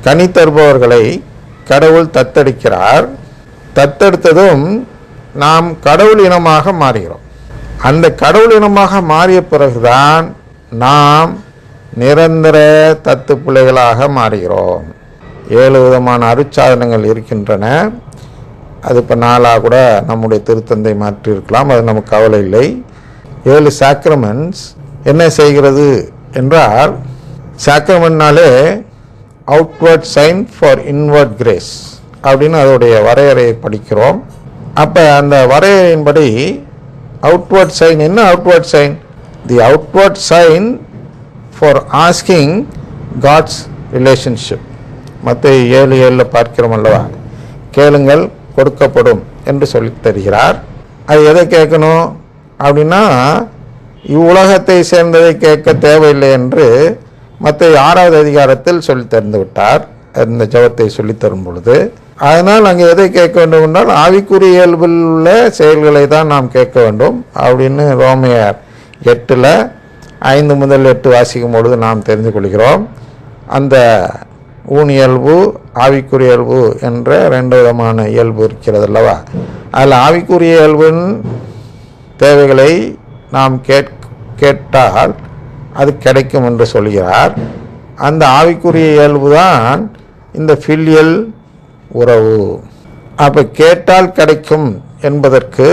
கனி தருபவர்களை கடவுள் தத்தெடுக்கிறார். தத்தெடுத்ததும் நாம் கடவுள் இனமாக மாறுகிறோம். அந்த கடவுள் இனமாக மாறிய பிறகுதான் நாம் நிரந்தர தத்து பிள்ளைகளாக மாறுகிறோம். 7 விதமான அருட்சாதனங்கள் இருக்கின்றன. அது இப்போ 4 கூட நம்முடைய திருத்தந்தை மாற்றியிருக்கலாம், அது நமக்கு கவலை இல்லை. 7 சாக்ரமெண்ட்ஸ் என்ன செய்கிறது என்றால், சாக்ரமெண்ட்னாலே outward sign for inward grace அப்படின்னு அதோடைய வரையறையை படிக்கிறோம். அப்போ அந்த வரையறையின்படி அவுட்வர்ட் சைன் என்ன? Outward sign, the outward sign for asking God's relationship. மத்தேயு 7:7 பார்க்கிறோம் அல்லவா, கேளுங்கள் கொடுக்கப்படும் என்று சொல்லி தருகிறார். அது எதை கேட்கணும் அப்படின்னா, இவ்வுலகத்தை சேர்ந்ததை கேட்க தேவையில்லை என்று மத்தேயு 6வது அதிகாரத்தில் சொல்லி தந்து விட்டார், அந்த ஜெபத்தை சொல்லித்தரும் பொழுது. அதனால் அங்கே எதை கேட்க வேண்டும் என்றால், ஆவிக்குரிய இயல்பில் உள்ள செயல்களை தான் நாம் கேட்க வேண்டும் அப்படின்னு ரோமையர் 8:5 முதல் 8 வாசிக்கும் பொழுது நாம் தெரிந்து கொள்கிறோம். அந்த ஊனியல்பு ஆவிக்குரிய இயல்பு என்ற 2 விதமான இயல்பு இருக்கிறது அல்லவா. அதில் ஆவிக்குரிய இயல்பின் தேவைகளை நாம் கேட்டால் அது கிடைக்கும் என்று சொல்கிறார். அந்த ஆவிக்குரிய இயல்பு தான் இந்த ஃபிலியல் உறவு. அப்போ கேட்டால் கிடைக்கும் என்பதற்கு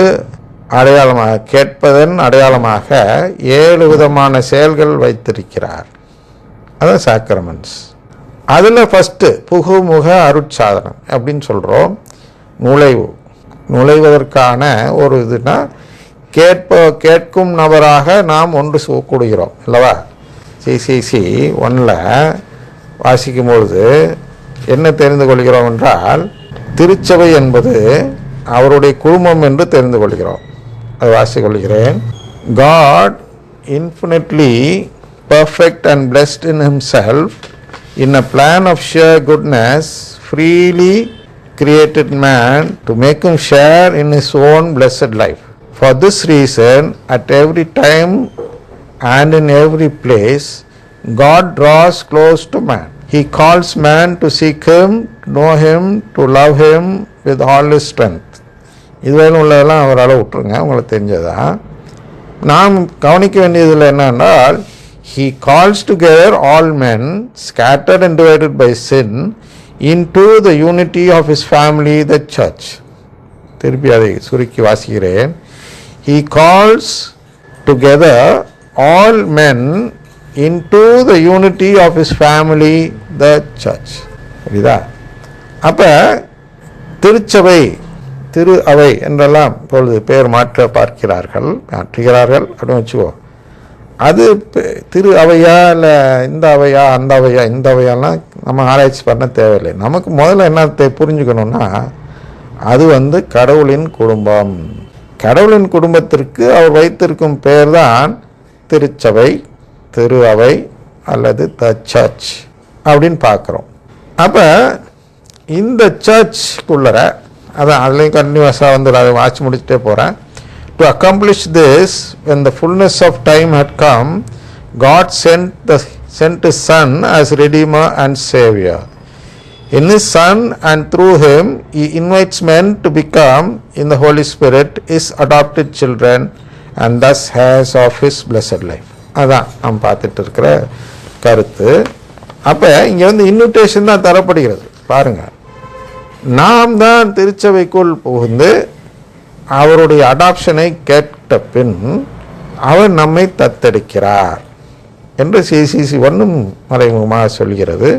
அடையாளமாக, கேட்பதன் அடையாளமாக 7 விதமான செயல்கள் வைத்திருக்கிறார். அதான் சாக்ரமெண்ட்ஸ். அதில் ஃபஸ்ட்டு புகுமுக அருட்சாதனம் அப்படின்னு சொல்கிறோம். நுழைவதற்கான ஒரு இதுனா, கேட்கும் நபராக நாம் ஒன்று கூடுகிறோம் அல்லவா. சிசிசி 1 வாசிக்கும் பொழுது என்ன தெரிந்து கொள்கிறோம் என்றால், திருச்சபை என்பது அவருடைய குழுமம் என்று தெரிந்து கொள்கிறோம். அதை வாசிக் கொள்கிறேன். God infinitely perfect and blessed in himself, in a plan of sheer goodness, freely created man to make him share in his own blessed life. For this reason, at every time and in every place, God draws close to man. He calls man to seek him, to know him, to love him with all his strength. இதுவரையும் உள்ளதெல்லாம் அவரால் விட்டுருங்க, உங்களுக்கு தெரிஞ்சதான். நாம் கவனிக்க வேண்டியதில் என்னென்றால், he calls together all men scattered and divided by sin into the unity of his family, the church. திருப்பி அதை சுருக்கி வாசிக்கிறேன். He calls together all men into the unity of his family, the church. புரியுதா? அப்போ திருச்சபை, திரு அவை என்றெல்லாம் இப்பொழுது பேர் மாற்றுகிறார்கள் அப்படின்னு வச்சுக்கோ. அது திரு அவையா இல்லை இந்த அவையா அந்த அவையா இந்த அவையாலாம் நம்ம ஆராய்ச்சி பண்ண தேவையில்லை. நமக்கு முதல்ல என்ன புரிஞ்சுக்கணும்னா, அது கடவுளின் குடும்பம். கடவுளின் குடும்பத்திற்கு அவர் வைத்திருக்கும் பெயர் தான் திருச்சபை, திரு அவை அல்லது த சர்ச் அப்படின்னு பார்க்குறோம். அப்போ இந்த சர்ச்சுக்குள்ளற அதான் அதுலேயும் கண்டினியூஸாக அதை வாட்சி முடிச்சுட்டே போகிறேன். To accomplish this, when the fullness of time had come, God sent his Son as Redeemer and Savior. In his Son and through him, he invites men to become, in the Holy Spirit, his adopted children and thus heirs of his blessed life. அதான் நாம் பார்த்துட்டு இருக்கிற கருத்து. அப்போ இங்கே invitation தான் தரப்படுகிறது. பாருங்கள், நாம் தான் திருச்சபைக்குள் புகுந்து அவருடைய அடாப்ஷனை கேட்ட பின் அவர் நம்மை தத்தெடுக்கிறார் என்று சிசிசி 1 மறைமுகமாக சொல்கிறது.